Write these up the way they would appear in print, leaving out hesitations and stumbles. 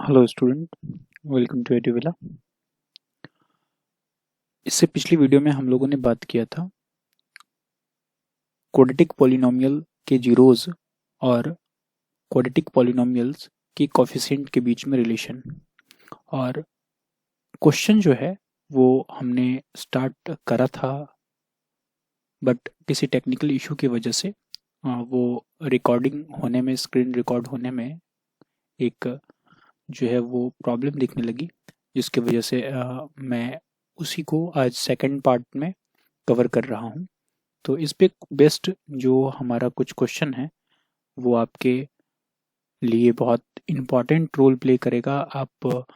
Hello student, welcome to Eduvila. इससे पिछली video में हम लोगों ने बात किया था क्वाड्रेटिक पॉलिनोमियल के जीरोज और क्वाड्रेटिक पॉलिनोमियल्स की कोफिशिएंट के बीच में रिलेशन। और क्वेश्चन जो है वो हमने स्टार्ट करा था, बट किसी टेक्निकल इशू की वजह से वो रिकॉर्डिंग होने में, स्क्रीन रिकॉर्ड होने में एक जो है वो प्रॉब्लम दिखने लगी, जिसकी वजह से मैं उसी को आज सेकंड पार्ट में कवर कर रहा हूँ। तो इस पे बेस्ट जो हमारा कुछ क्वेश्चन है वो आपके लिए बहुत इम्पॉर्टेंट रोल प्ले करेगा। आप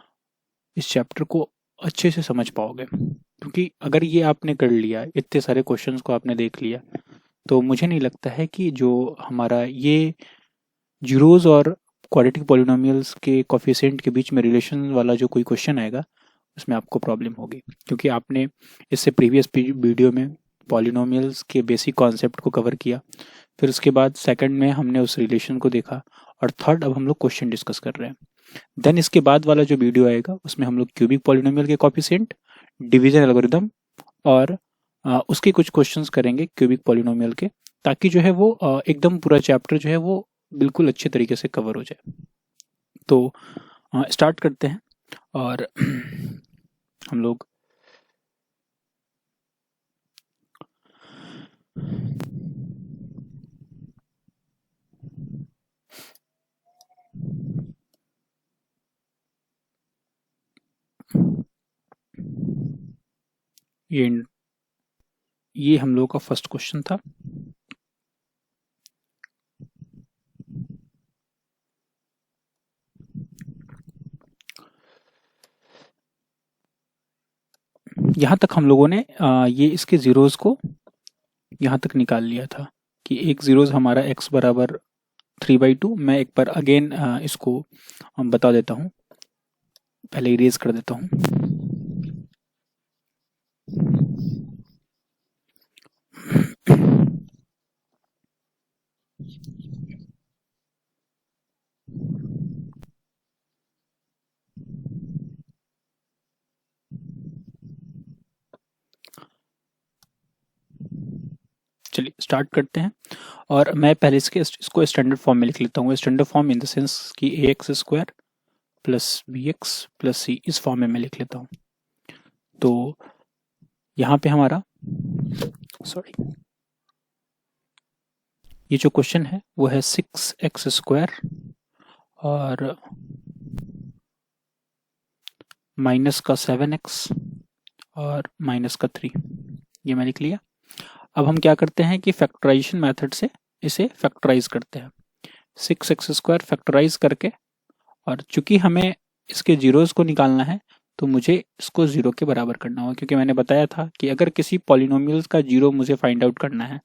इस चैप्टर को अच्छे से समझ पाओगे, क्योंकि अगर ये आपने कर लिया, इतने सारे क्वेश्चंस को आपने देख लिया, तो मुझे नहीं लगता है कि जो हमारा ये जीरोज और क्वाड्रेटिक पॉलिनोमियल्स के कोफिशिएंट के बीच में रिलेशन वाला जो कोई क्वेश्चन आएगा उसमें आपको प्रॉब्लम होगी, क्योंकि आपने इससे प्रीवियस वीडियो में पॉलिनोमियल्स के बेसिक कॉन्सेप्ट को कवर किया, फिर उसके बाद सेकंड में हमने उस रिलेशन को देखा, और थर्ड अब हम लोग क्वेश्चन डिस्कस कर रहे हैं। देन इसके बाद वाला जो वीडियो आएगा उसमें हम लोग क्यूबिक पॉलिनोमियल के कोफिशिएंट, डिवीजन एल्गोरिथम और उसके कुछ क्वेश्चंस करेंगे क्यूबिक पॉलिनोमियल के, ताकि जो है वो एकदम पूरा चैप्टर जो है वो बिल्कुल अच्छे तरीके से कवर हो जाए। तो स्टार्ट करते हैं और हम लोग ये हम लोग का फर्स्ट क्वेश्चन था। यहाँ तक हम लोगों ने ये इसके जीरोज को यहाँ तक निकाल लिया था कि एक जीरोज हमारा x बराबर 3/2। मैं एक बार अगेन इसको बता देता हूँ, पहले इरेज कर देता हूँ। चलिए स्टार्ट करते हैं, और मैं पहले इसको स्टैंडर्ड फॉर्म में लिख लेता हूँ। Standard form in the sense कि ax² plus bx plus c, इस फॉर्म में मैं लिख लेता हूँ। तो यहाँ पे हमारा ये जो क्वेश्चन है वो है 6x² और माइनस का 7x और माइनस का 3, ये मैं लिख लिया। अब हम क्या करते हैं कि फैक्टराइजेशन मेथड से इसे फैक्टराइज करते हैं। 6x² फैक्टराइज करके, और चूंकि हमें इसके जीरोज को निकालना है तो मुझे इसको जीरो के बराबर करना होगा, क्योंकि मैंने बताया था कि अगर किसी पॉलिनोमियल का जीरो मुझे फाइंड आउट करना है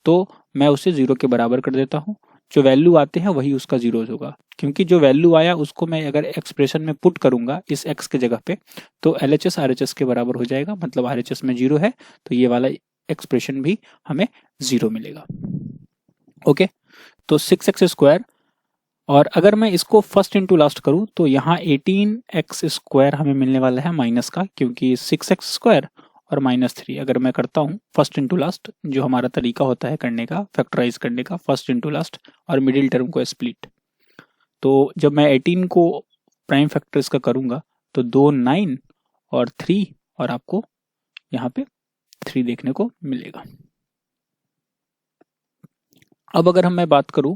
तो मैं उसे जीरो के बराबर कर देता हूँ। जो वैल्यू आते हैं वही उसका जीरोज होगा, क्योंकि जो वैल्यू आया उसको मैं अगर एक्सप्रेशन में पुट करूंगा इस x के जगह पे, तो LHS RHS के बराबर हो जाएगा। मतलब RHS में जीरो है तो ये वाला एक्सप्रेशन भी हमें जीरो मिलेगा। ओके, तो 6x², और अगर मैं इसको फर्स्ट इंटू लास्ट करूं तो यहाँ 18x² हमें मिलने वाला है माइनस का, क्योंकि 6x² और -3 अगर मैं करता हूँ फर्स्ट इंटू लास्ट, जो हमारा तरीका होता है करने का, फैक्टराइज करने का, फर्स्ट इंटू लास्ट और मिडिल टर्म को स्प्लिट। तो जब मैं 18 को प्राइम फैक्टर इसका करूंगा तो 2 9 और 3, और आपको यहाँ पे 3 देखने को मिलेगा। अब अगर मैं बात करूं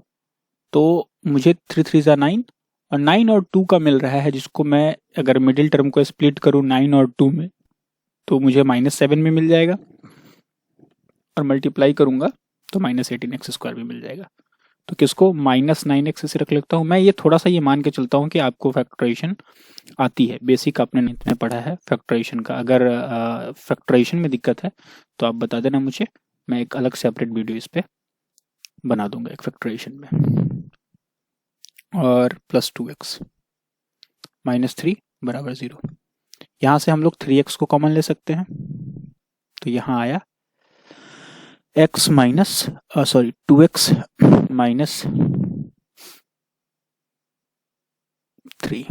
तो मुझे 3 3 9 और 9 और 2 का मिल रहा है, जिसको मैं अगर मिडिल टर्म को स्प्लिट करूं 9 और 2 में तो मुझे -7 में मिल जाएगा, और मल्टीप्लाई करूंगा तो -18x² भी मिल जाएगा। तो किसको -9x से रख लेता हूँ मैं। ये थोड़ा सा ये मान के चलता हूँ कि आपको फैक्टराइजेशन आती है, बेसिक आपने नाइन्थ में पढ़ा है फैक्टराइजेशन का। अगर फैक्टराइजेशन में दिक्कत है तो आप बता देना मुझे, मैं एक अलग सेपरेट वीडियो इस पे बना दूंगा एक फैक्टराइजेशन में। और +2x -3 बराबर 0। यहाँ से हम लोग 3x को कॉमन ले सकते हैं, तो यहाँ आया x माइनस 2x माइनस 3।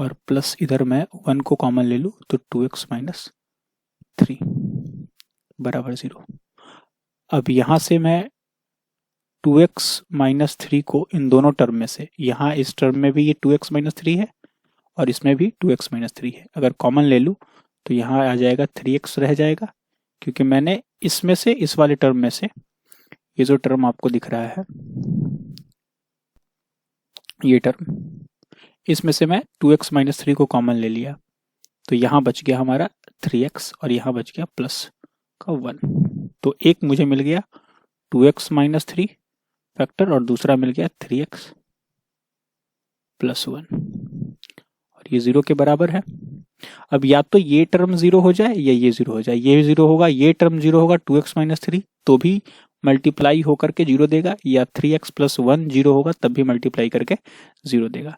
और प्लस इधर मैं 1 को कॉमन ले लूँ तो 2x माइनस 3 बराबर 0। अब यहाँ से मैं 2x माइनस 3 को इन दोनों टर्म में से, यहाँ इस टर्म में भी ये 2x माइनस 3 है और इसमें भी 2x माइनस 3 है, अगर कॉमन ले लूँ तो यहाँ आ जाएगा 3x रह जाएगा, क्योंकि मैंने इसमें से इस वाले टर्म में से ये जो टर्म आपको दिख रहा है, ये टर्म, इसमें से मैं 2x माइनस 3 को कॉमन ले लिया, तो यहाँ बच गया हमारा 3x और यहाँ बच गया प्लस का 1। तो एक मुझे मिल गया 2x माइनस 3 फैक्टर और दूसरा मिल गया 3x प्लस 1 और ये 0 के बराबर है। अब या तो ये टर्म 0 हो जाए या ये 0 हो जाए, ये 0 होगा, ये टर्म 0 होगा 2x माइनस 3 तो भी मल्टीप्लाई होकर के 0 देगा, या 3x प्लस 1 0 होगा तब भी मल्टीप्लाई करके 0 देगा।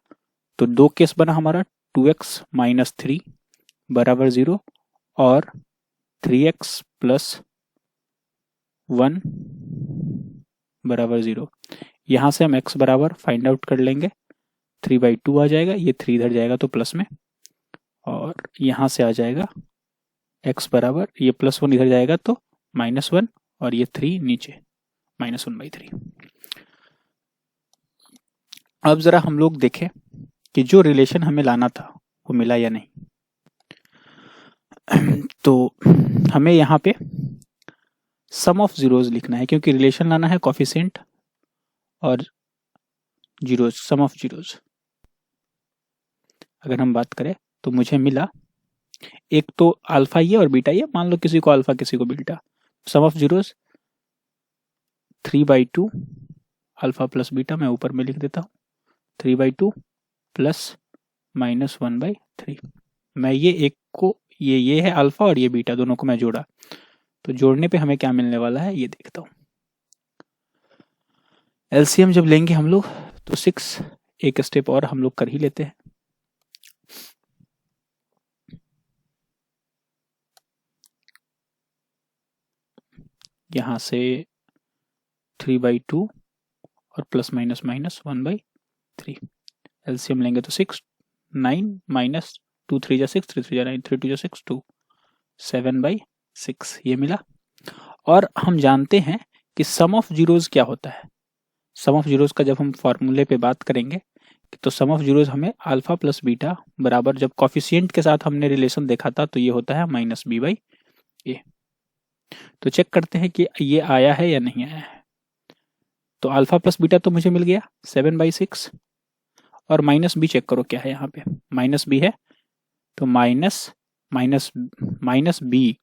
तो दो केस बना हमारा, 2x माइनस 3 बराबर 0 और 3x प्लस 1 बराबर 0। यहाँ से हम x बराबर फाइंड आउट कर लेंगे, 3/2 आ जाएगा, ये 3 इधर जाएगा तो प्लस में, और यहाँ से आ जाएगा x बराबर, ये प्लस 1 इधर जाएगा तो -1 और ये 3 नीचे -1/3। अब जरा हम लोग देखें कि जो रिलेशन हमें लाना था वो मिला या नहीं। तो हमें यहाँ पे सम ऑफ जीरोज लिखना है, क्योंकि रिलेशन लाना है कोफिशिएंट और जीरोज, सम ऑफ जीरोज। अगर हम बात करें तो मुझे मिला, एक तो अल्फा ये और बीटा ये, मान लो किसी को अल्फा किसी को beta, sum of zeros 3/2 alpha plus beta, मैं ऊपर में लिख देता हूँ 3/2 प्लस -1/3। मैं ये एक को, ये है अल्फा और ये बीटा, दोनों को मैं जोड़ा, तो जोड़ने पे हमें क्या मिलने वाला है ये देखता हूँ। एलसीएम जब लेंगे हम लोग तो 6, एक स्टेप और हम लोग कर ही लेते हैं। यहाँ से 3/2 और प्लस -1/3, एलसीएम लेंगे तो 6, 9 माइनस 2 3 जा 6, 3 3 जा 9, 3 2 जा 6, 2, 7/6 ये मिला। और हम जानते हैं कि सम ऑफ जीरोज क्या होता है। सम ऑफ जीरोज का जब हम फॉर्मूले पे बात करेंगे तो सम ऑफ जीरोज हमें अल्फा प्लस बीटा बराबर, जब कॉफिशिएंट के साथ हमने रिलेशन देखा था तो ये होता है -b/a। तो चेक करते हैं कि ये आया है या नहीं आया है। तो अल्फा प्लस बीटा तो मुझे मिल गया 7/6, और माइनस बी चेक करो क्या है, यहाँ पे माइनस बी है तो माइनस बी,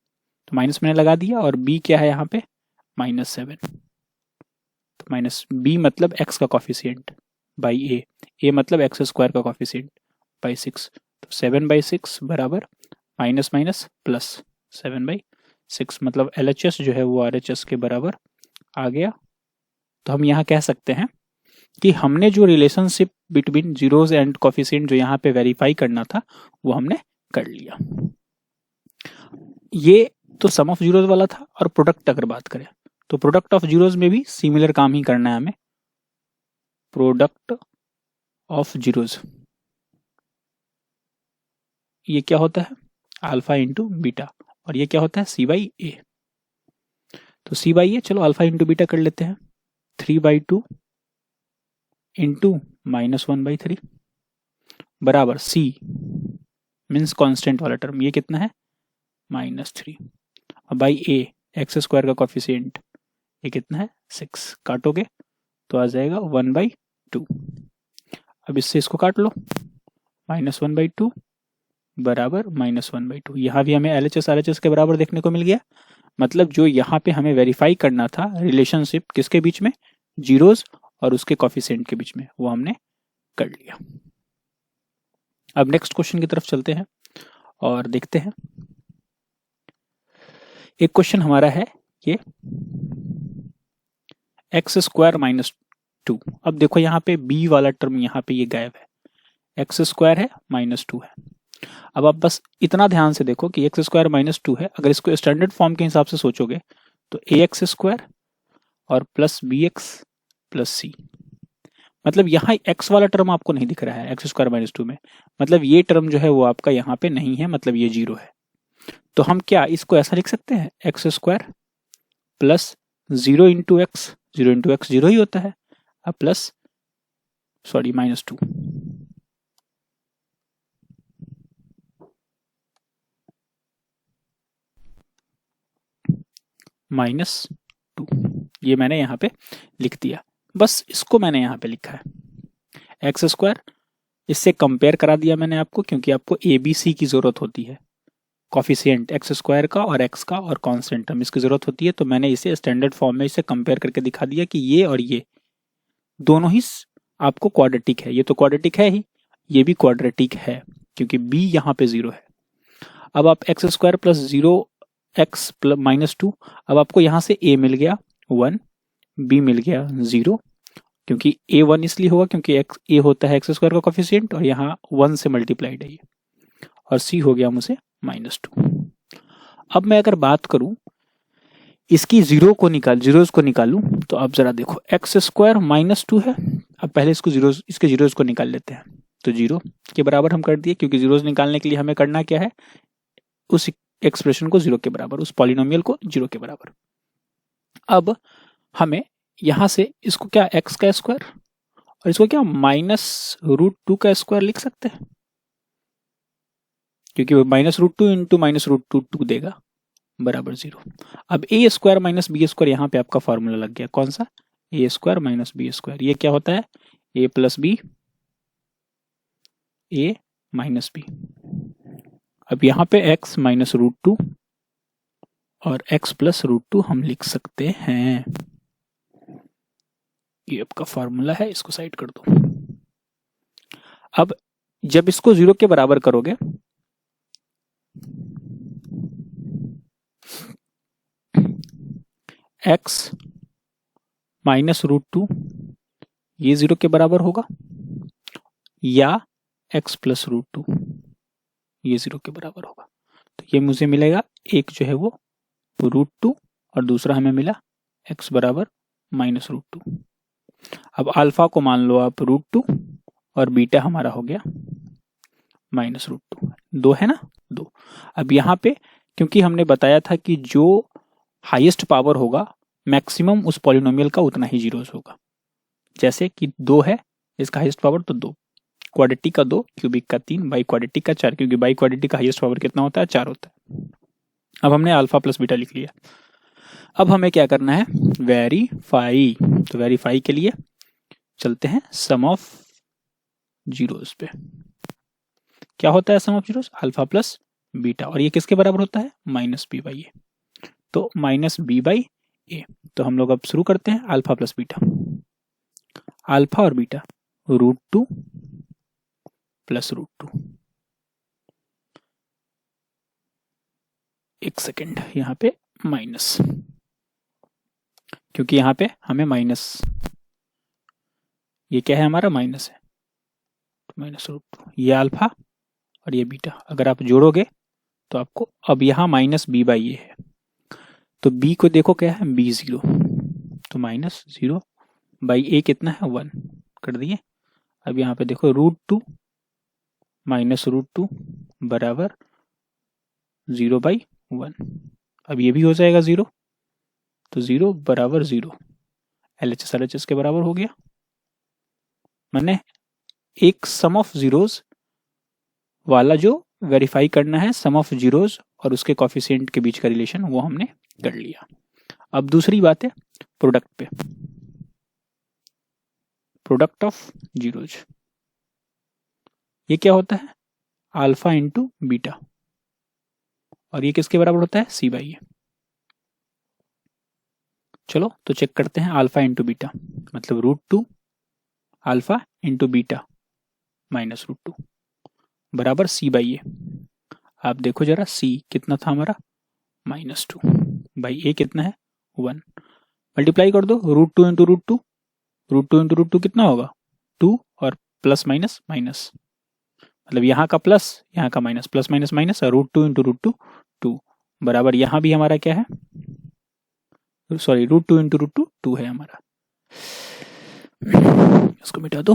तो माइनस मैंने लगा दिया, और बी क्या है यहाँ पे -7, तो माइनस बी मतलब x का कॉफिशिएंट बाई ए मतलब x स्क्वायर का कॉफिशिएंट बाई 6, तो 7/6 बराबर माइनस माइनस प्लस 7/6, मतलब LHS जो है वो RHS के बराबर आ गया। तो हम यहाँ कह सकते हैं कि हमने जो relationship between zeros and coefficient जो यहाँ पे वेरीफाई करना था वो हमने कर लिया। ये तो सम ऑफ जीरोज वाला था। और प्रोडक्ट अगर बात करें तो प्रोडक्ट ऑफ जीरोज में भी सिमिलर काम ही करना है हमें। प्रोडक्ट ऑफ जीरोज ये क्या होता है, अल्फा इंटू बीटा, और ये क्या होता है c/a। तो c/a, चलो अल्फा इंटू बीटा कर लेते हैं, 3/2 इंटू -1/3 बराबर c मीन्स कांस्टेंट वाला टर्म, ये कितना है -3, और बाई a एक्स स्क्वायर का कॉफिशिएंट ये कितना है 6, काटोगे तो आ जाएगा 1/2। अब इससे इसको काट लो, -1/2 बराबर -1/2। यहाँ भी हमें LHS RHS के बराबर देखने को मिल गया, मतलब जो यहाँ पे हमें वेरीफाई करना था रिलेशनशिप किसके बीच में, जीरोज और उसके कॉफिशिएंट के बीच में, वो हमने कर लिया। अब नेक्स्ट क्वेश्चन की तरफ चलते हैं और देखते हैं। एक क्वेश्चन हमारा है ये x² -2। अब देखो यहाँ पे b वाला टर्म यहाँ पे ये गायब है, x² है -2 है। अब आप बस इतना ध्यान से देखो कि x² -2 है, अगर इसको स्टैंडर्ड फॉर्म के हिसाब से सोचोगे तो ax² और प्लस bx प्लस c मतलब यहाँ x वाला टर्म आपको नहीं दिख रहा है एक्स स्क्वायर माइनस टू में, मतलब ये टर्म जो है वो आपका यहाँ पे नहीं है, मतलब ये 0 है। तो हम क्या इसको ऐसा लिख सकते हैं, x square plus 0 into x, 0 into x 0 ही होता है, अब प्लस सॉरी माइनस 2, माइनस 2, ये मैंने यहाँ पे लिख दिया। बस इसको मैंने यहाँ पे लिखा है एक्स स्क्वायर, इससे कंपेयर करा दिया मैंने आपको, क्योंकि आपको ए बी सी की जरूरत होती है, कॉफिशिएंट एक्स स्क्वायर का और एक्स का और कांस्टेंट टर्म इसकी जरूरत होती है। तो मैंने इसे स्टैंडर्ड फॉर्म में इसे कंपेयर करके दिखा दिया कि ये और ये दोनों ही आपको क्वाड्रेटिक है, ये तो क्वाड्रेटिक है ही, ये भी क्वाड्रेटिक है क्योंकि b यहाँ पे 0 है। अब आप x square plus 0 x plus minus 2, अब आपको यहाँ से a मिल गया 1, b मिल गया 0, क्योंकि a 1 इसलिए होगा क्योंकि a होता है एक्स स्क्वायर का कॉफिशिएंट और यहाँ 1 से मल्टीप्लाइड है ये, और c हो गया मुझे माइनस 2। अब मैं अगर बात करूं इसकी जीरोस को निकालूं, तो आप जरा देखो एक्स स्क्वायर माइनस 2 है, अब पहले इसके जीरोस को निकाल लेते हैं, तो 0 के बराबर हम कर दिए, क्योंकि जीरोस निकालने के लिए हमें करना क्या है, उस एक्सप्रेशन को 0 के बराबर, उस पॉलिनोमियल को 0 के बराबर। अब हमें यहां से इसको क्या एक्स का स्क्वायर और इसको क्या माइनस रूट 2 का स्क्वायर लिख सकते हैं, क्योंकि minus root 2 into minus root 2 देगा बराबर 0। अब A square minus B square, यहाँ पे आपका फॉर्मूला लग गया, कौन सा, A square minus B square, ये क्या होता है, A plus B A minus B. अब यहाँ पे x माइनस रूट 2 और x प्लस रूट 2 हम लिख सकते हैं, ये आपका फॉर्मूला है, इसको साइड कर दो। अब जब इसको 0 के बराबर करोगे x माइनस रूट 2 ये 0 के बराबर होगा, या x प्लस रूट 2 ये 0 के बराबर होगा। तो ये मुझे मिलेगा, एक जो है वो रूट 2 और दूसरा हमें मिला x बराबर माइनस रूट 2। अब अल्फा को मान लो आप रूट 2 और बीटा हमारा हो गया माइनस रूट 2, 2 है ना, 2। अब यहाँ पे क्योंकि हमने बताया था कि जो हाईएस्ट पावर होगा मैक्सिमम उस पॉलिनोमियल का उतना ही जीरोस होगा, जैसे कि 2 है इसका हाईएस्ट पावर तो 2, क्वाड्रेटिक का 2, क्यूबिक का 3, बाई क्वाड्रेटिक का 4, क्योंकि बाई क्वाड्रेटिक का हाईएस्ट पावर कितना होता है, 4 होता है। अब हमने अल्फा प्लस बीटा लिख लिया। अब हमें क्या करना है, वेरीफाई। तो वेरीफाई के लिए चलते हैं सम ऑफ जीरोस पे। क्या होता है sum of zeros, alpha plus beta, और ये किसके बराबर होता है, माइनस बी बाई ए। तो माइनस बी बाई ए। तो हम लोग अब शुरू करते हैं, अल्फा प्लस बीटा, अल्फा और बीटा रूट 2 प्लस रूट 2। एक सेकेंड, यहाँ पे माइनस, क्योंकि यहाँ पे हमें माइनस, ये क्या है हमारा माइनस है, माइनस रूट 2, ये अल्फा और ये बीटा, अगर आप जोड़ोगे तो आपको, अब यहाँ माइनस बी बाई ए है, तो बी को देखो क्या है, बी 0, तो माइनस 0 बाई ए कितना है 1 कर दिए। अब यहाँ पे देखो रूट 2 माइनस रूट 2 बराबर 0 बाई 1, अब ये भी हो जाएगा 0, तो 0 बराबर 0, LHS RHS के बराबर हो गया। मैंने एक सम ऑफ जीरोस वाला जो वेरीफाई करना है, सम ऑफ जीरोस और उसके कॉफिशिएंट के बीच का रिलेशन, वो हमने कर लिया। अब दूसरी बात है प्रोडक्ट पे, प्रोडक्ट ऑफ जीरोज, ये क्या होता है, अल्फा इंटू बीटा, और ये किसके बराबर होता है, सी बाई ए। चलो तो चेक करते हैं, अल्फा इंटू बीटा मतलब root 2 alpha into beta minus root 2 बराबर सी बाई ए। आप देखो जरा, सी कितना था हमारा, माइनस 2 बाई ए कितना है 1, मल्टीप्लाई कर दो, root 2 into root 2, root 2 into root 2 कितना होगा 2, और प्लस माइनस माइनस, मतलब यहाँ का प्लस यहाँ का माइनस, प्लस माइनस माइनस, और रूट 2 इंटू रूट 2 2 बराबर, यहाँ भी हमारा क्या है, सॉरी रूट 2 इंटू रूट 2 2 है हमारा। इसको मिटा दो।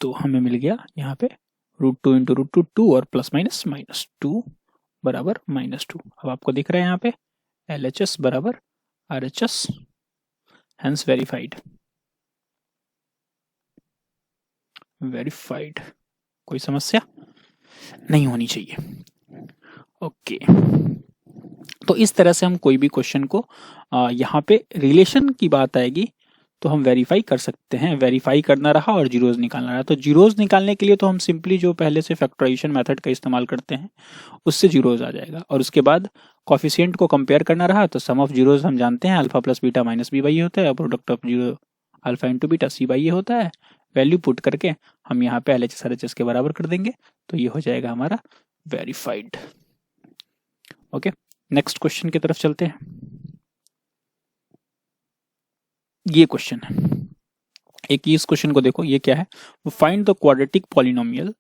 तो हमें मिल गया यहाँ पे √2 इंटू √2 और प्लस माइनस -2 बराबर -2। अब आपको दिख रहा है यहाँ पे LHS बराबर RHS, हेंस वेरीफाइड। कोई समस्या नहीं होनी चाहिए। ओके, तो इस तरह से हम कोई भी क्वेश्चन को यहाँ पे रिलेशन की बात आएगी तो हम वेरीफाई कर सकते हैं। वेरीफाई करना रहा और जीरोज निकालना रहा, तो जीरोज निकालने के लिए तो हम सिंपली जो पहले से फैक्टराइजेशन मेथड का इस्तेमाल करते हैं उससे जीरोज आ जाएगा। और उसके बाद कॉफिशिएंट को कंपेयर करना रहा तो सम ऑफ जीरोज हम जानते हैं alpha plus beta minus B by A होता है, और product of zero alpha into beta C by A होता है। वैल्यू पुट करके हम यहाँ पे LHS RHS के बराबर कर देंगे तो ये हो जाएगा हमारा वेरीफाइड। ओके, नेक्स्ट क्वेश्चन की तरफ चलते हैं। ये क्वेश्चन है, एक इस क्वेश्चन को देखो, ये क्या है, find the quadratic polynomial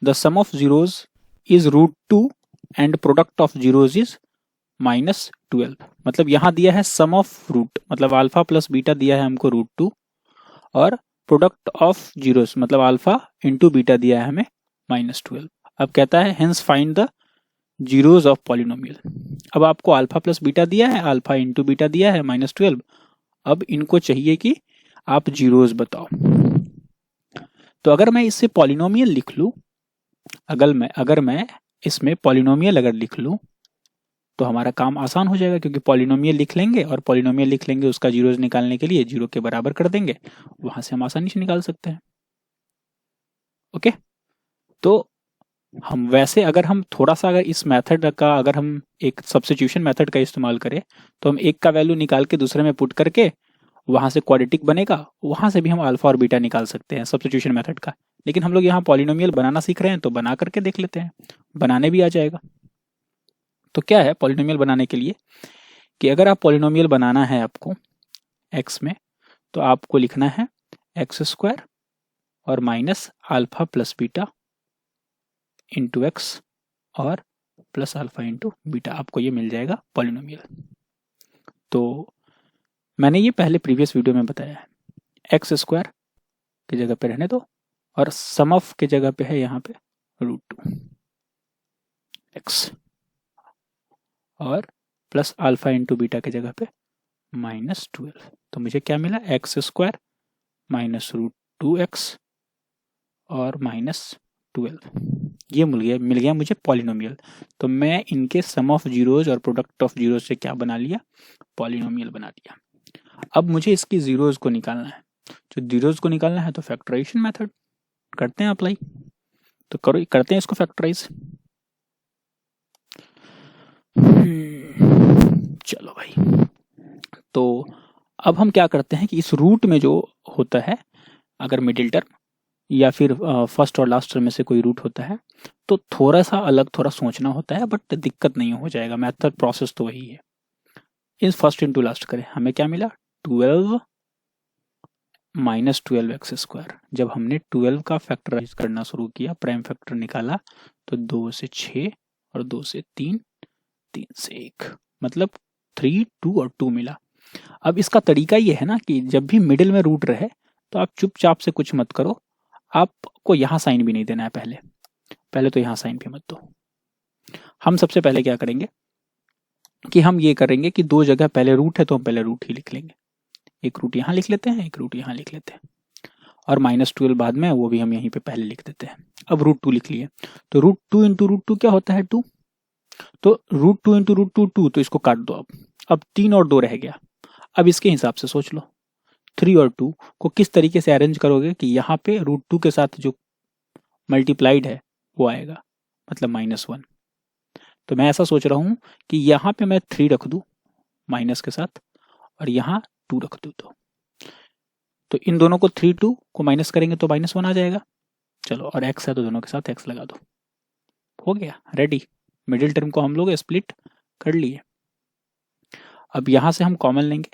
the sum of zeros is √2 and product of zeros is -12। मतलब यहां दिया है सम ऑफ रूट, मतलब अल्फा प्लस बीटा दिया है हमको √2, और प्रोडक्ट ऑफ जीरोज मतलब अल्फा इंटू बीटा दिया है हमें -12। अब कहता है hence find the zeros of polynomial. अब आपको अल्फा प्लस बीटा दिया है, अल्फा इंटू बीटा दिया है -12। अब इनको चाहिए कि आप जीरोज बताओ। तो अगर मैं इससे पॉलिनोमियल लिख लूं, अगर मैं इसमें पॉलिनोमियल अगर लिख लूं तो हमारा काम आसान हो जाएगा, क्योंकि पॉलिनोमियल लिख लेंगे और पॉलिनोमियल लिख लेंगे उसका जीरोज निकालने के लिए जीरो के बराबर कर देंगे, वहां से हम आसानी से निकाल सकते हैं। ओके, तो हम वैसे अगर हम थोड़ा सा अगर इस मेथड का अगर हम एक सब्स्टिट्यूशन मेथड का इस्तेमाल करें तो हम एक का वैल्यू निकाल के दूसरे में पुट करके वहां से क्वाड्रेटिक बनेगा, वहां से भी हम अल्फा और बीटा निकाल सकते हैं सब्स्टिट्यूशन मेथड का। लेकिन हम लोग यहाँ पॉलिनोमियल बनाना सीख रहे हैं तो बना करके देख लेते हैं, बनाने भी आ जाएगा। तो क्या है पॉलिनोमियल बनाने के लिए, कि अगर आप पॉलिनोमियल बनाना है आपको x में, तो आपको लिखना है x² और minus alpha plus beta into x और प्लस अल्फा इंटू बीटा, आपको ये मिल जाएगा पॉलिनोमियल। तो मैंने ये पहले प्रीवियस वीडियो में बताया है, x² की जगह पे रहने दो और सम ऑफ की जगह पे है यहाँ पे √2 x और प्लस अल्फा इंटू बीटा की जगह पे -12। तो मुझे क्या मिला, x² माइनस √2x और -12, ये मिल गया मुझे पॉलिनोमियल। तो मैं इनके सम ऑफ जीरोज और प्रोडक्ट ऑफ जीरोज से क्या बना लिया, पॉलिनोमियल बना लिया। अब मुझे इसकी जीरोज को निकालना है, जो जीरोज को निकालना है तो फैक्टराइजेशन मेथड करते हैं अप्लाई, तो करते हैं इसको फैक्टराइज। चलो भाई, तो अब हम क्या करते हैं कि इस रूट में जो होता है, अगर मिडिल टर्म या फिर फर्स्ट और लास्ट टर्म में से कोई रूट होता है तो थोड़ा सा अलग थोड़ा सोचना होता है, बट दिक्कत नहीं हो जाएगा, मेथड प्रोसेस तो वही है। इस फर्स्ट इंटू लास्ट करें, हमें क्या मिला 12 -12x²। जब हमने 12 का फैक्टराइज करना शुरू किया, प्राइम फैक्टर निकाला, तो 2 से 6 और 2 से 3, 3 से 1, मतलब 3, 2 और 2 मिला। अब इसका तरीका ये है ना कि जब भी मिडिल में रूट रहे तो आप चुपचाप से कुछ मत करो, आपको यहाँ साइन भी नहीं देना है, पहले तो यहाँ साइन भी मत दो। हम सबसे पहले क्या करेंगे कि हम ये करेंगे कि दो जगह पहले रूट है तो हम पहले रूट ही लिख लेंगे, एक रूट यहाँ लिख लेते हैं, एक रूट यहाँ लिख लेते हैं, और -12 बाद में, वो भी हम यहीं पे पहले लिख देते हैं। अब √2 लिख लिए, तो √2 इंटू √2 क्या होता है 2, तो √2 इंटू √2 2, तो इसको काट दो। अब 3 और 2 रह गया। अब इसके हिसाब से सोच लो 3 और 2 को किस तरीके से अरेंज करोगे कि यहाँ पे √2 के साथ जो मल्टीप्लाइड है वो आएगा, मतलब -1। तो मैं ऐसा सोच रहा हूँ कि यहाँ पे मैं 3 रख दूँ माइनस के साथ और यहाँ 2 रख दूँ, तो इन दोनों को 3 2 को माइनस करेंगे तो -1 आ जाएगा। चलो, और x है तो दोनों के साथ x लगा दो, हो गया रेडी। मिडिल टर्म को हम लोग स्प्लिट कर लिए। अब यहाँ से हम कॉमन लेंगे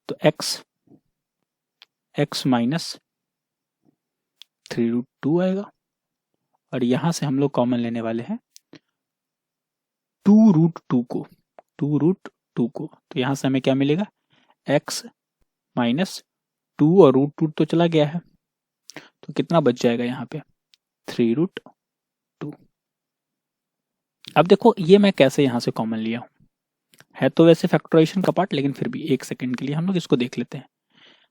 तो x माइनस 3√2 आएगा, और यहाँ से हम लोग कॉमन लेने वाले हैं 2√2 को, 2√2 2 को, तो यहाँ से हमें क्या मिलेगा, x माइनस 2 और रूट 2 तो चला गया है, तो कितना बच जाएगा यहाँ पे 3√2। अब देखो ये मैं कैसे यहाँ से कॉमन लिया हूँ, है तो वैसे फैक्टराइजेशन का पार्ट, लेकिन फिर भी एक सेकंड के लिए हम लोग इसको देख लेते हैं।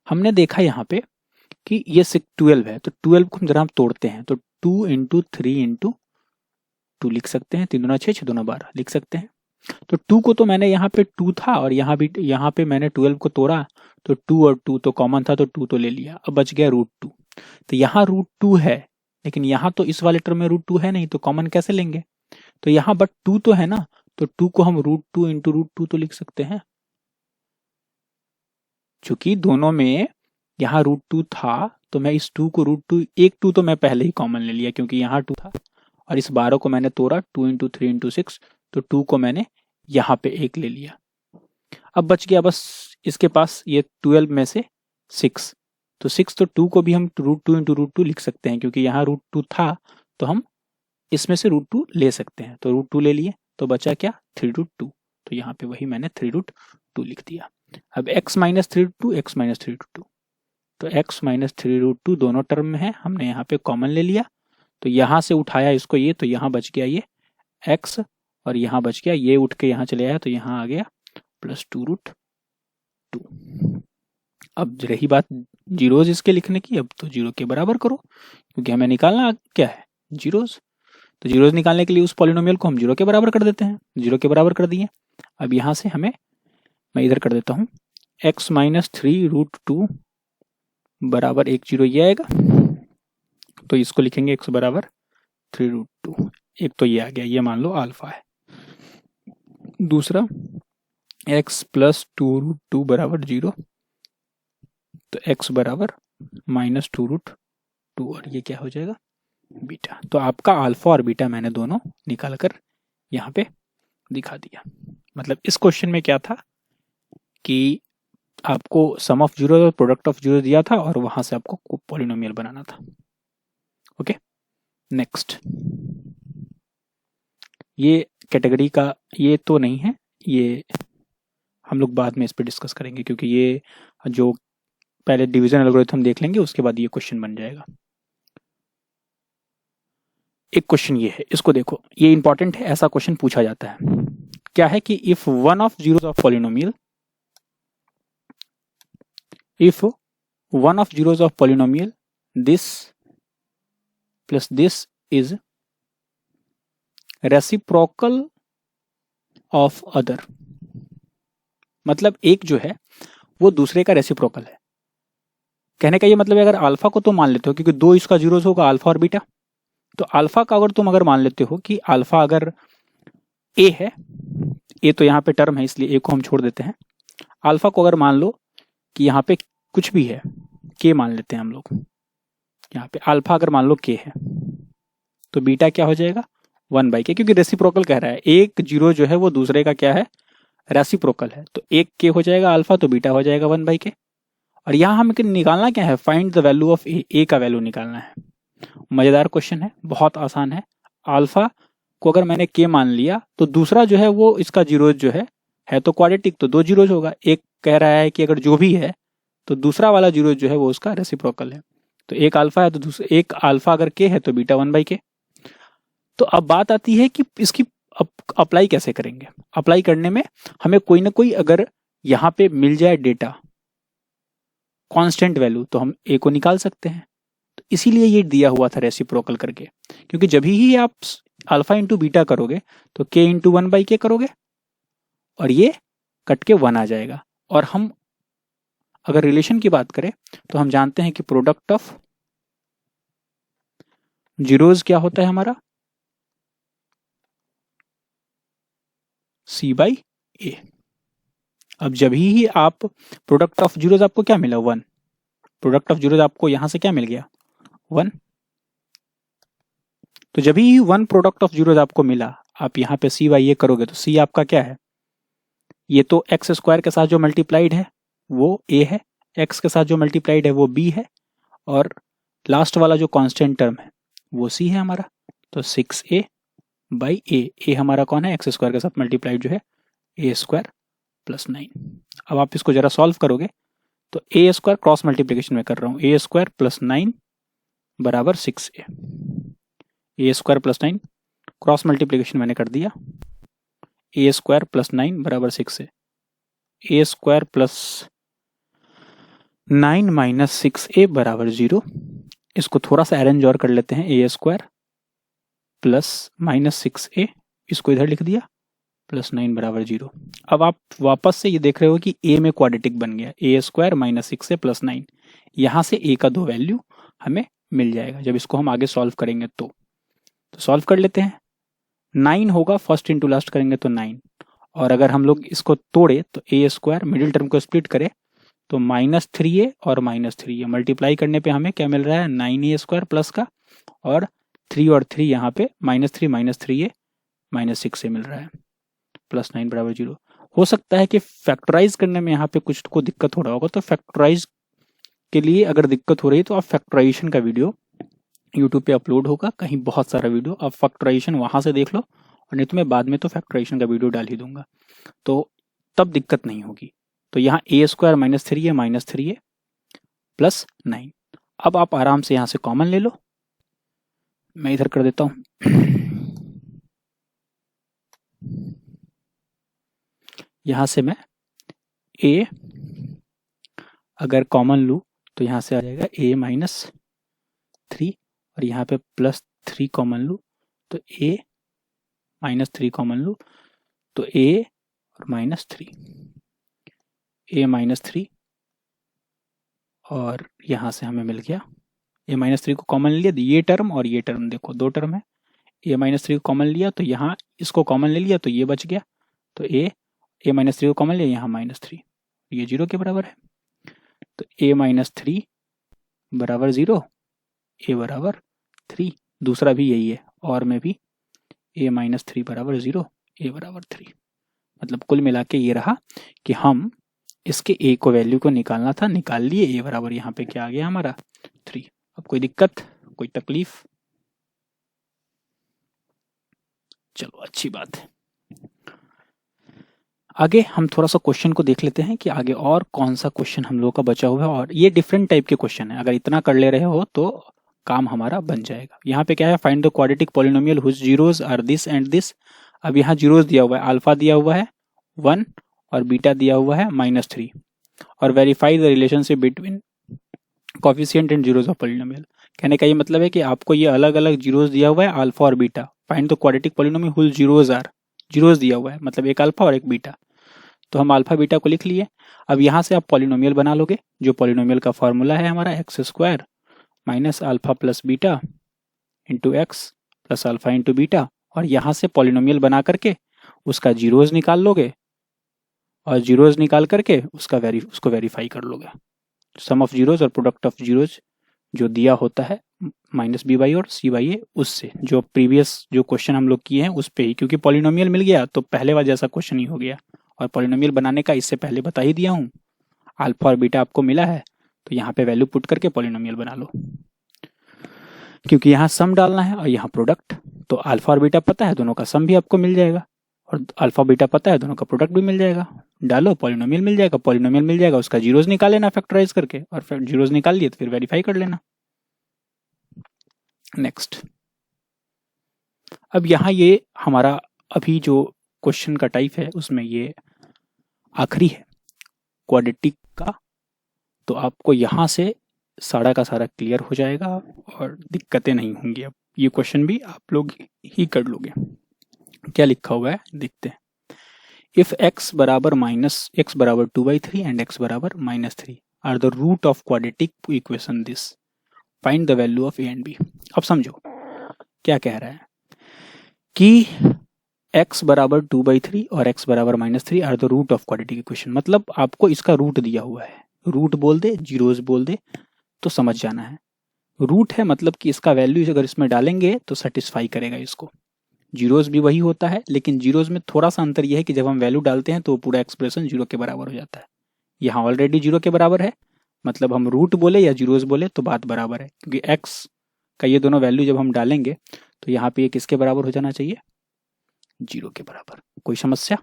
हमने देखा यहाँ पे कि ये 12 है, तो 12 को जरा हम तोड़ते हैं, तो 2 इंटू 3 इंटू 2 लिख सकते हैं, 3 दूना 6, 6 दूना 12 लिख सकते हैं। तो 2 को तो मैंने यहाँ पे 2 था और यहाँ पे मैंने 12 को तोड़ा, तो 2 और 2 तो कॉमन था, तो 2 तो ले लिया, अब बच गया √2। तो यहाँ √2 है, लेकिन यहाँ तो इस वाले टर्म में √2 है नहीं, तो कॉमन कैसे लेंगे, तो यहाँ बट 2 तो है ना, तो 2 को हम √2 इंटू √2 तो लिख सकते हैं। चूंकि दोनों में यहाँ √2 था, तो मैं इस 2 को √2, एक 2 तो मैं पहले ही कॉमन ले लिया क्योंकि यहाँ 2 था, और इस 12 को मैंने तोड़ा 2 इंटू 3 इंटू 6, तो 2 को मैंने यहाँ पे 1 ले लिया। अब बच गया बस इसके पास ये 12 में से 6, तो 6 तो 2 को भी हम √2 इंटू √2 लिख सकते हैं, क्योंकि यहाँ √2 था तो हम इसमें से √2 ले सकते हैं, तो √2 ले लिए, तो बचा क्या 3√2, तो यहाँ पे वही मैंने 3√2 लिख दिया। अब x माइनस 3√2, x माइनस 3√2, तो x माइनस 3√2 दोनों टर्म में है, हमने यहाँ पे कॉमन ले लिया, तो यहाँ से उठाया इसको ये, तो यहाँ बच गया ये x, और यहाँ बच गया ये, उठ के यहाँ चले आया, तो यहाँ आ गया +2√2। अब रही बात जीरोज इसके लिखने की, अब तो जीरो के बराबर करो, क्योंकि हमें निकालना क्या है जीरोज, तो जीरोज निकालने के लिए उस पॉलिनोमियल को हम जीरो के बराबर कर देते हैं, जीरो के बराबर कर दिए। अब यहाँ से हमें, मैं इधर कर देता हूँ, x माइनस 3√2 बराबर 1 0 ये आएगा, तो इसको लिखेंगे x बराबर 3√2, एक तो ये आ गया, ये मान लो अल्फा है। दूसरा x प्लस 2√2 बराबर 0, तो x बराबर माइनस 2√2, और ये क्या हो जाएगा बीटा। तो आपका अल्फा और बीटा मैंने दोनों निकाल कर यहाँ पे दिखा दिया। मतलब इस क्वेश्चन में क्या था कि आपको सम ऑफ जीरो और प्रोडक्ट ऑफ जीरो दिया था, और वहां से आपको पॉलिनोमियल बनाना था। ओके, नेक्स्ट, ये कैटेगरी का ये तो नहीं है, ये हम लोग बाद में इस पर डिस्कस करेंगे, क्योंकि ये जो पहले डिवीजन एल्गोरिथम देख लेंगे, उसके बाद ये क्वेश्चन बन जाएगा। एक क्वेश्चन ये है, इसको देखो, ये इंपॉर्टेंट है, ऐसा क्वेश्चन पूछा जाता है। क्या है कि if one of zeros of polynomial, if one of zeros of polynomial this plus this is reciprocal of other, मतलब एक जो है वो दूसरे का रेसिप्रोकल है। कहने का ये मतलब है, अगर अल्फा को तो मान लेते हो, क्योंकि दो इसका जीरोस होगा अल्फा और बीटा, तो अल्फा का अगर तुम मान लेते हो कि अल्फा अगर ए है, ए तो यहाँ पे टर्म है इसलिए ए को हम छोड़ देते हैं, अल्फा को अगर मान लो कि यहाँ पे कुछ भी है, के मान लेते हैं हम लोग, यहाँ पे अल्फा अगर मान लो के है, तो बीटा क्या हो जाएगा 1/k, क्योंकि रेसिप्रोकल कह रहा है, एक जीरो जो है वो दूसरे का क्या है रेसिप्रोकल है, तो एक के हो जाएगा अल्फा, तो बीटा हो जाएगा 1/k। और यहाँ हमें निकालना क्या है, फाइंड द वैल्यू ऑफ ए का वैल्यू निकालना है। मजेदार क्वेश्चन है, बहुत आसान है। अल्फा को अगर मैंने के मान लिया, तो दूसरा जो है वो इसका जीरोज जो है तो क्वाड्रेटिक, तो 2 जीरोज होगा। एक कह रहा है कि अगर जो भी है तो दूसरा वाला जीरो जो है वो उसका रेसिप्रोकल है, तो एक अल्फा है तो दूसरा, एक अल्फा अगर के है तो बीटा 1/k। तो अब बात आती है कि इसकी अप्लाई कैसे करेंगे। अप्लाई करने में हमें कोई ना कोई अगर यहाँ पे मिल जाए डेटा कांस्टेंट वैल्यू, तो हम ए को निकाल सकते हैं। तो इसीलिए ये दिया हुआ था रेसिप्रोकल करके, क्योंकि जब ही आप अल्फा इंटू बीटा करोगे तो के इंटू 1/k करोगे, और ये कट के 1 आ जाएगा। और हम अगर रिलेशन की बात करें तो हम जानते हैं कि प्रोडक्ट ऑफ जीरोज क्या होता है हमारा, C/A। अब जब ही आप प्रोडक्ट ऑफ जीरोज, आपको क्या मिला 1, प्रोडक्ट ऑफ जीरोज आपको यहां से क्या मिल गया 1, तो जब ही 1 प्रोडक्ट ऑफ जीरोज आपको मिला, आप यहाँ पे C/A करोगे, तो C आपका क्या है, ये तो x² के साथ जो मल्टीप्लाइड है वो A है, x के साथ जो मल्टीप्लाइड है वो B है, और लास्ट वाला जो कांस्टेंट टर्म है वो C है हमारा, तो 6A/A। A हमारा कौन है, x² के साथ मल्टीप्लाइड जो है A² प्लस 9। अब आप इसको जरा सॉल्व करोगे तो ए स्क्वायर क्रॉस मल्टीप्लीकेशन में कर रहा हूँ, ए स्क्वायर प्लस 9 बराबर 6a। ए स्क्वायर प्लस 9 क्रॉस मल्टीप्लीकेशन मैंने कर दिया, ए स्क्वायर प्लस 9 बराबर 6a। ए स्क्वायर प्लस 9 माइनस 6a बराबर 0। इसको थोड़ा सा अरेंज और कर लेते हैं, ए स्क्वायर प्लस माइनस 6a, इसको इधर लिख दिया, प्लस 9 बराबर 0। अब आप वापस से ये देख रहे हो कि a में क्वाड्रेटिक बन गया, ए स्क्वायर माइनस 6a प्लस 9। यहाँ से a का 2 वैल्यू हमें मिल जाएगा जब इसको हम आगे सॉल्व करेंगे तो सॉल्व कर लेते हैं। 9 होगा, फर्स्ट इंटू लास्ट करेंगे तो 9, और अगर हम लोग इसको तोड़े तो ए स्क्वायर मिडिल टर्म को स्प्लिट करें तो माइनस 3a और माइनस 3a मल्टीप्लाई करने पे हमें क्या मिल रहा है, 9a स्क्वायर प्लस का, और 3 और 3 यहाँ पे माइनस 3a माइनस 6a मिल रहा है, प्लस 9 बराबर 0। हो सकता है कि फैक्टराइज करने में यहाँ पे कुछ को दिक्कत हो रहा होगा, तो फैक्टराइज के लिए अगर दिक्कत हो रही है तो आप फैक्टराइजेशन का वीडियो यूट्यूब पे अपलोड होगा, कहीं बहुत सारा वीडियो, आप फैक्टराइजेशन वहां से देख लो, और नहीं तो मैं बाद में तो फैक्टराइजेशन का वीडियो डाल ही दूंगा, तो तब दिक्कत नहीं होगी। तो यहाँ ए स्क्वायर माइनस 3a प्लस 9। अब आप आराम से यहाँ से कॉमन ले लो, मैं इधर कर देता हूँ। यहाँ से मैं a अगर कॉमन लूँ तो यहाँ से आ जाएगा a माइनस 3, और यहाँ पे प्लस 3 कॉमन लूँ तो a माइनस 3 कॉमन लूँ तो a और माइनस 3, a माइनस 3, और यहाँ से हमें मिल गया a माइनस 3 को कॉमन लिया, ये टर्म और ये टर्म देखो 2 टर्म है, a माइनस 3 को कॉमन लिया तो यहाँ इसको कॉमन ले लिया तो ये बच गया, तो a माइनस 3 को कॉमन लिया, यहाँ माइनस 3, ये 0 के बराबर है, तो a माइनस 3 बराबर 0, a बराबर 3। दूसरा भी यही है, और में भी a माइनस 3 बराबर 0, a बराबर 3। मतलब कुल मिला के ये रहा कि हम इसके a को वैल्यू को निकालना था, निकाल लिए, a बराबर यहाँ पे क्या आ गया हमारा 3। अब कोई दिक्कत, कोई तकलीफ? चलो अच्छी बात है। आगे हम थोड़ा सा क्वेश्चन को देख लेते हैं कि आगे और कौन सा क्वेश्चन हम लोगों का बचा हुआ है, और ये डिफरेंट टाइप के क्वेश्चन है, अगर इतना कर ले रहे हो तो काम हमारा बन जाएगा। यहाँ पे क्या है, find the quadratic polynomial whose zeros are this and this. अब यहाँ जीरोज दिया हुआ है, अल्फा दिया हुआ है 1 और बीटा दिया हुआ है -3, और verify the relationship between coefficient and zeros of polynomial. कहने का ये मतलब है कि आपको ये अलग अलग जीरोज दिया हुआ है, अल्फा और beta. Find the quadratic polynomial whose zeros are, zeros दिया हुआ है मतलब एक अल्फा और एक बीटा, तो हम अल्फा बीटा को लिख लिए। अब यहाँ से आप पॉलिनोमियल बना लोगे, जो पॉलिनोमियल का फॉर्मूला है हमारा x square minus alpha plus beta into x plus alpha into beta, और यहाँ से पॉलिनोमियल बना करके उसका जीरोज निकाल लोगे, और जीरोज निकाल करके उसको वेरीफाई कर लोगे। सम ऑफ जीरोज और प्रोडक्ट ऑफ जीरोज जो दिया होता है माइनस बी बाई और सी बाई ए, उससे जो प्रीवियस जो क्वेश्चन हम लोग किए हैं उस पे ही, क्योंकि पॉलिनोमियल मिल गया तो पहले वाला जैसा क्वेश्चन ही हो गया, और पॉलिनोमियल बनाने का इससे पहले बता ही दिया हूँ। अल्फा और बीटा आपको मिला है तो यहाँ पे वैल्यू पुट करके पॉलिनोमियल बना लो, क्योंकि यहाँ सम डालना है और यहाँ प्रोडक्ट, तो अल्फा और बीटा पता है, दोनों का सम भी आपको मिल जाएगा, और अल्फा बीटा पता है, दोनों का प्रोडक्ट भी मिल जाएगा। डालो, पॉलिनोमियल मिल जाएगा, पॉलिनोमियल मिल जाएगा, उसका जीरोज निकाल लेना फैक्टराइज करके, और फिर जीरोज निकाल लिए तो फिर वेरीफाई कर लेना। नेक्स्ट, अब यहाँ ये हमारा अभी जो क्वेश्चन का टाइप है उसमें ये आखिरी है क्वाड्रेटिक का, तो आपको यहाँ से सारा का सारा क्लियर हो जाएगा और दिक्कतें नहीं होंगी। अब ये क्वेश्चन भी आप लोग ही कर लोगे। क्या लिखा हुआ है देखते हैं। इफ x बराबर x बराबर 2/3 एंड x बराबर -3 are the root of quadratic equation this, find the value of a and b। अब समझो क्या कह रहा है कि x बराबर 2/3 और x बराबर -3 are the root of quadratic equation, मतलब आपको इसका रूट दिया हुआ है, रूट बोल दे जीरोज बोल दे तो समझ जाना है। रूट है मतलब कि इसका वैल्यू अगर इसमें डालेंगे तो सेटिस्फाई करेगा इसको। जीरोज भी वही होता है, लेकिन जीरोज में थोड़ा सा अंतर यह है कि जब हम वैल्यू डालते हैं तो पूरा एक्सप्रेशन 0 के बराबर हो जाता है। यहाँ ऑलरेडी 0 के बराबर है, मतलब हम रूट बोले या जीरोज बोले तो बात बराबर है, क्योंकि x का ये दोनों वैल्यू जब हम डालेंगे तो यहाँ पे ये किसके बराबर हो जाना चाहिए, 0 के बराबर। कोई समस्या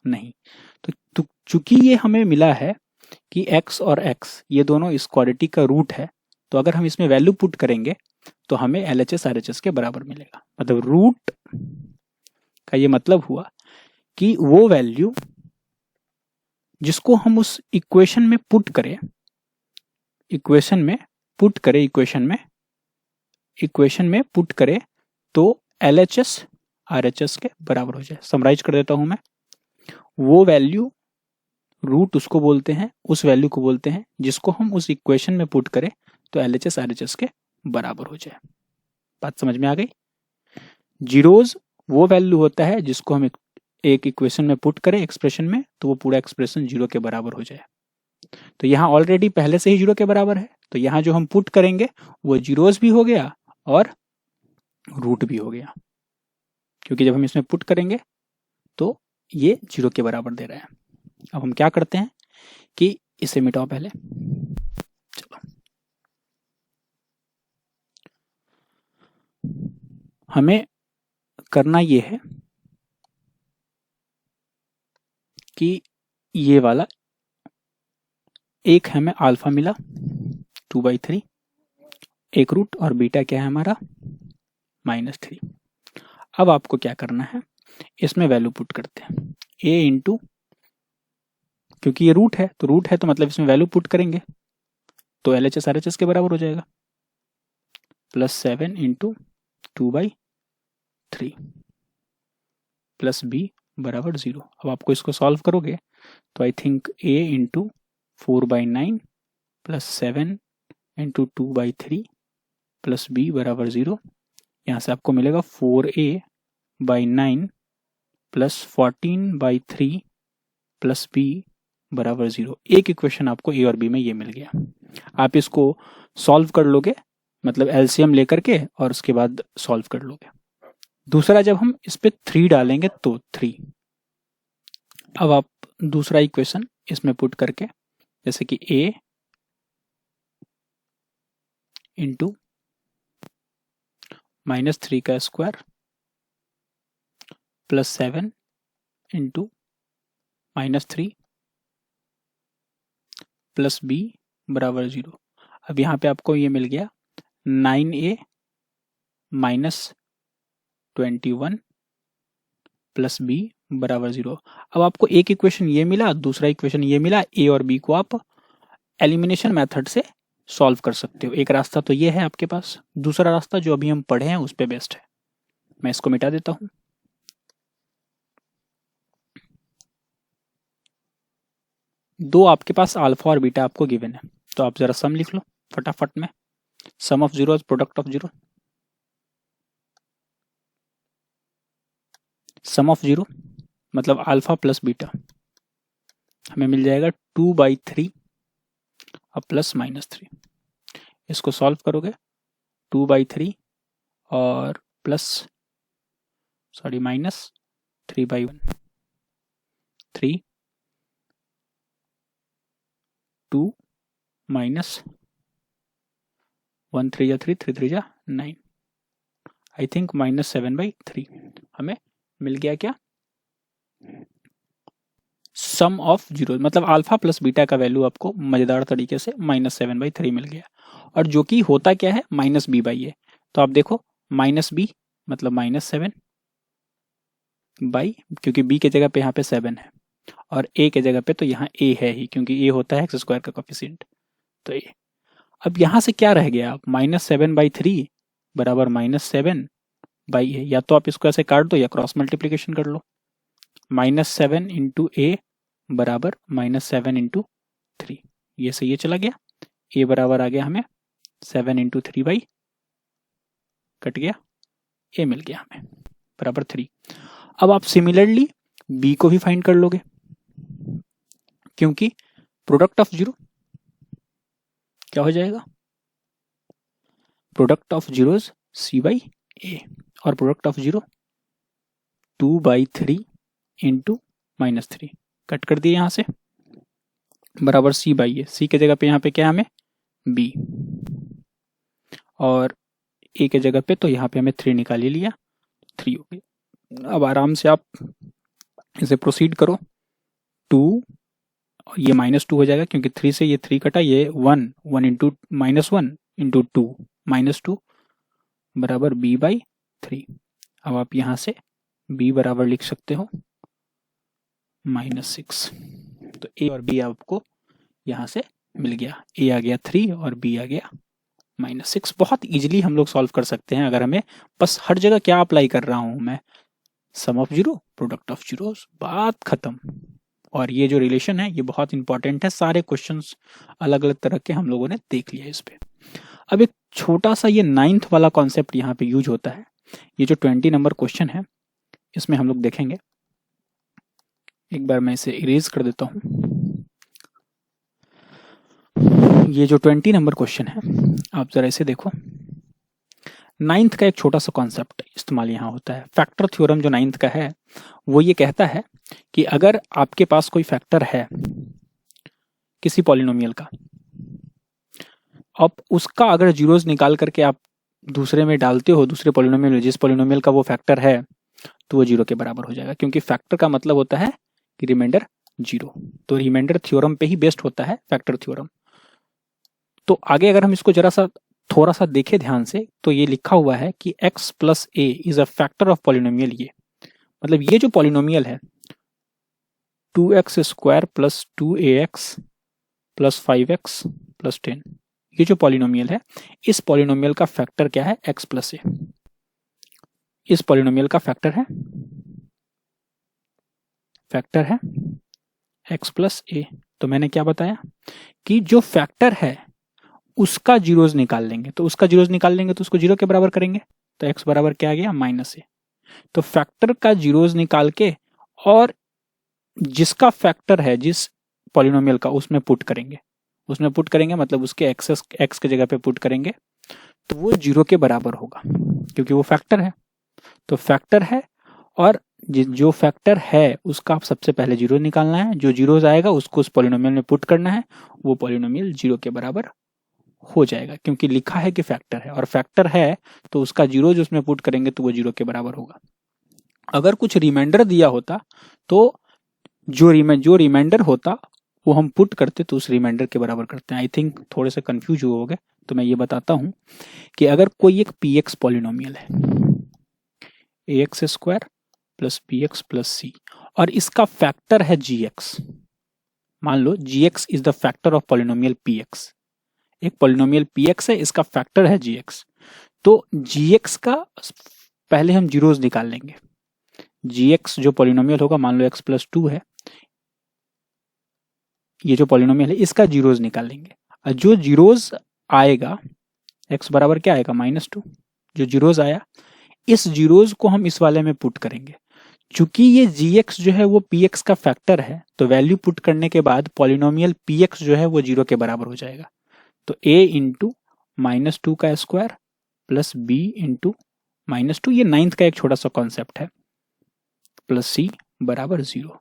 नहीं। तो चूंकि ये हमें मिला है कि x और x ये दोनों इस क्वाड्रेटिक का रूट है, तो अगर हम इसमें वैल्यू पुट करेंगे तो हमें LHS RHS के बराबर मिलेगा। मतलब रूट का ये मतलब हुआ कि वो वैल्यू जिसको हम उस इक्वेशन में पुट करें, इक्वेशन में पुट करें तो LHS RHS के बराबर हो जाए। समराइज कर देता हूं मैं, वो वैल्यू रूट उसको बोलते हैं, उस वैल्यू को बोलते हैं जिसको हम उस इक्वेशन में पुट करें तो LHS RHS के बराबर हो जाए। बात समझ में आ गई? जीरोज वो वैल्यू होता है जिसको हम एक इक्वेशन में पुट करें एक्सप्रेशन में, तो वो पूरा एक्सप्रेशन जीरो के बराबर हो जाए। तो यहाँ ऑलरेडी पहले से ही जीरो के बराबर है, तो यहाँ जो हम पुट करेंगे वो जीरोज भी हो गया और रूट भी हो गया, क्योंकि जब हम इसमें पुट करेंगे तो ये जीरो के बराबर दे रहा है। अब हम क्या करते हैं कि इसे मिटाओ पहले। चलो, हमें करना ये है कि ये वाला एक हमें अल्फा मिला 2/3, एक रूट, और बीटा क्या है हमारा -3। अब आपको क्या करना है, इसमें वैल्यू पुट करते हैं a इंटू, क्योंकि ये रूट है तो मतलब इसमें वैल्यू पुट करेंगे तो LHS RHS के बराबर हो जाएगा, +7 इंटू 2/3 प्लस b बराबर 0। अब आपको इसको सॉल्व करोगे तो I think a into 4/9 plus 7 into 2/3 plus b बराबर 0। यहाँ से आपको मिलेगा 4a/9 प्लस 14/3 प्लस b बराबर 0। एक इक्वेशन आपको ए और बी में ये मिल गया। आप इसको सॉल्व कर लोगे, मतलब एलसीएम लेकर के, और उसके बाद सॉल्व कर लोगे। दूसरा, जब हम इस पे 3 डालेंगे तो 3। अब आप दूसरा इक्वेशन इसमें पुट करके, जैसे कि a इंटू -3 का square plus 7 into -3 plus b बराबर 0। अब यहाँ पे आपको ये मिल गया 9a माइनस 21 प्लस b बराबर 0। अब आपको एक इक्वेशन ये मिला, दूसरा इक्वेशन ये मिला। a और b को आप एलिमिनेशन मेथड से सॉल्व कर सकते हो। एक रास्ता तो ये है आपके पास, दूसरा रास्ता जो अभी हम पढ़े हैं उस पे बेस्ट है। मैं इसको मिटा देता हूं। दो आपके पास अल्फा और बीटा आपको गिवन है, तो आप जरा सम लिख लो फटाफट में। Sum of zero product of zero, sum of zero मतलब अल्फा प्लस बीटा, हमें मिल जाएगा 2/3 और प्लस -3। इसको सॉल्व करोगे 2/3 और plus minus 3/1, 3 2 minus 1 3 3 3 3 9, I think -7/3 हमें मिल गया। क्या सम ऑफ जीरो, मतलब अल्फा प्लस बीटा का वैल्यू आपको मजेदार तरीके से -7/3 मिल गया। और जो कि होता क्या है -b/a, तो आप देखो -b मतलब -7 बाई, क्योंकि b के जगह पे यहाँ पे 7 है, और a के जगह पे तो यहाँ a है ही, क्योंकि a होता है x² का कोफिशिएंट, तो a। अब यहाँ से क्या रह गया, आप -7/3 बराबर -7/a, या तो आप इसको ऐसे काट दो या क्रॉस मल्टीप्लीकेशन कर लो। -7 इंटू a बराबर -7 इंटू 3, ये से ये चला गया। a बराबर आ गया हमें 7 इंटू 3 कट गया, a मिल गया हमें बराबर 3। अब आप सिमिलरली b को भी फाइंड कर लोगे, क्योंकि प्रोडक्ट ऑफ जीरो क्या हो जाएगा, प्रोडक्ट ऑफ जीरोज c/a, और product of zero 2/3 into -3, cut कर दिए यहाँ से, बराबर c/a। c के जगह पे यहाँ पे क्या है हमें b, और a के जगह पे तो यहाँ पे हमें 3 निकाल ही लिया, 3 हो गई। अब आराम से आप इसे प्रोसीड करो, 2, ये -2 हो जाएगा क्योंकि 3 से ये 3 कटा, ये 1, 1 इंटू -1 इंटू 2, -2 बराबर b/3। अब आप यहाँ से b बराबर लिख सकते हो -6। तो a और b आपको यहाँ से मिल गया, a आ गया 3 और b आ गया -6। बहुत इजीली हम लोग सॉल्व कर सकते हैं अगर हमें, बस हर जगह क्या अप्लाई कर रहा हूँ मैं, sum of zero product of zeros, बात खत्म। और ये जो रिलेशन है ये बहुत इंपॉर्टेंट है, सारे क्वेश्चंस अलग अलग तरह के हम लोगों ने देख लिया इस पे। अब एक छोटा सा ये 9th वाला कॉन्सेप्ट यहाँ पे यूज होता है। ये जो 20 नंबर क्वेश्चन है इसमें हम लोग देखेंगे, एक बार मैं इसे इरेज कर देता हूँ। ये जो 20 नंबर क्वेश्चन है आप जरा इसे देखो। 9th का एक छोटा सा कॉन्सेप्ट इस्तेमाल यहाँ होता है। फैक्टर थ्योरम जो 9th का है वो ये कहता है कि अगर आपके पास कोई फैक्टर है किसी पॉलिनोमियल का, अब उसका अगर जीरोस निकाल करके आप दूसरे में डालते हो, दूसरे पॉलिनोमियल में, जिस पॉलिनोमियल का वो फैक्टर है, तो वो जीरो के बराबर हो जाएगा, क्योंकि फैक्टर का मतलब होता है कि रिमाइंडर जीरो। तो रिमाइंडर थ्योरम पे ही बेस्ड होता है फैक्टर थ्योरम। तो आगे अगर हम इसको जरा सा थोड़ा सा देखें ध्यान से, तो ये लिखा हुआ है कि x plus A is a factor of polynomial. ये मतलब ये जो पॉलिनोमियल है 2x² plus 2ax plus 5x plus 10, ये जो पॉलिनोमियल है, इस पॉलिनोमियल का फैक्टर क्या है? x प्लस ए। इस पॉलिनोमियल का फैक्टर है x प्लस ए। तो मैंने क्या बताया कि जो फैक्टर है उसका जीरोस निकाल लेंगे, तो उसका जीरोस निकाल लेंगे तो उसको जीरो के बराबर करेंगे, तो x बराबर क्या आ गया? -a। तो फैक्टर का जीरोस निकाल के और जिसका फैक्टर है जिस पॉलिनोमियल का, उसमें पुट करेंगे, मतलब उसके x के जगह पे पुट करेंगे, तो वो जीरो के बराबर होगा क्योंकि वो फैक्टर है। तो फैक्टर है और जो फैक्टर है उसका आप सबसे पहले जीरो निकालना है, जो जीरोस आएगा उसको उस पॉलिनोमियल में पुट करना है, वो पॉलिनोमियल जीरो के बराबर हो जाएगा, क्योंकि लिखा है कि फैक्टर है और फैक्टर है तो उसका जीरो जो उसमें पुट करेंगे तो वो जीरो के बराबर होगा। अगर कुछ रिमाइंडर दिया होता तो जो रिमाइंडर होता वो हम पुट करते तो उस रिमाइंडर के बराबर करते हैं। आई थिंक थोड़े से कंफ्यूज होगे, तो मैं ये बताता हूं कि अगर कोई एक px पॉलिनोमियल है ax² plus px plus c और इसका फैक्टर है gx, मान लो gx is the factor of polynomial px, एक पॉलिनोमियल px है, इसका फैक्टर है gx, तो gx का पहले हम जीरोस निकाल लेंगे। gx जो पॉलिनोमियल होगा, मान लो x प्लस 2 है, ये जो पॉलिनोमियल है इसका जीरोस निकाल लेंगे। और जो जीरोस आएगा x बराबर क्या आएगा? -2। जो जीरोस आया, इस जीरोस को हम इस वाले में पुट करेंगे। चूंकि ये gx जो है वो px का फैक्टर है, तो वैल्यू पुट करने के बाद पॉलिनोमियल px जो है वो जीरो के बराबर हो जाएगा। तो a इंटू -2 का स्क्वायर प्लस b इंटू -2, ये 9th का एक छोटा सा कॉन्सेप्ट है, प्लस c बराबर 0।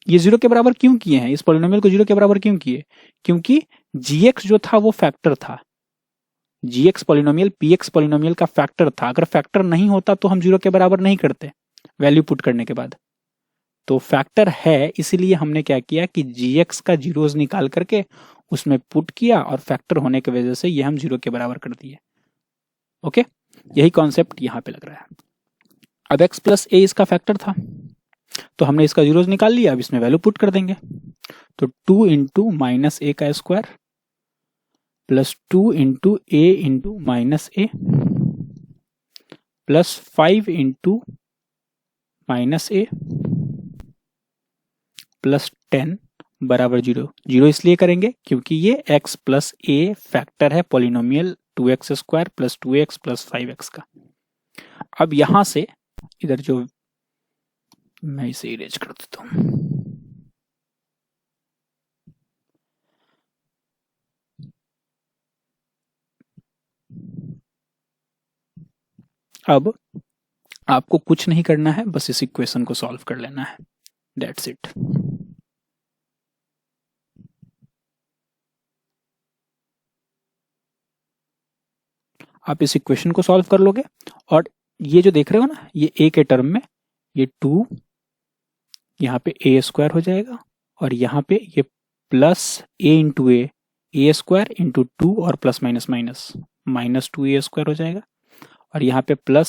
ये जीरो के बराबर क्यों किए हैं? इस पॉलिनोमियल को जीरो के बराबर क्यों किए? क्योंकि gx जो था वो फैक्टर था, gx पॉलिनोमियल px पॉलिनोमियल का फैक्टर था। अगर फैक्टर नहीं होता तो हम जीरो के बराबर नहीं करते वैल्यू पुट करने के बाद। तो फैक्टर है, इसीलिए हमने क्या किया कि gx का जीरोस निकाल करके उसमें पुट किया और फैक्टर होने की वजह से ये हम जीरो के बराबर कर दिए। ओके, यही कॉन्सेप्ट यहाँ पे लग रहा है। अब x प्लस ए इसका फैक्टर था, तो हमने इसका जीरोस निकाल लिया, अब इसमें वैल्यू पुट कर देंगे। तो 2 इंटू -a का square plus 2 into a into -a plus 5 into -a plus 10 बराबर 0। जीरो इसलिए करेंगे क्योंकि ये x प्लस a फैक्टर है polynomial 2x² plus 2x plus 5x का। अब यहां से इधर जो मैं इसे इरेज कर देता हूं। अब आपको कुछ नहीं करना है, बस इस इक्वेशन को सॉल्व कर लेना है, दैट्स इट। आप इस इक्वेशन को सॉल्व कर लोगे और ये जो देख रहे हो ना, ये a के टर्म में ये 2 यहाँ पे a² हो जाएगा और यहाँ पे ये प्लस ए इंटू ए स्क्वायर इंटू 2 और प्लस माइनस माइनस माइनस 2 ए स्क्वायर हो जाएगा, और यहाँ पे प्लस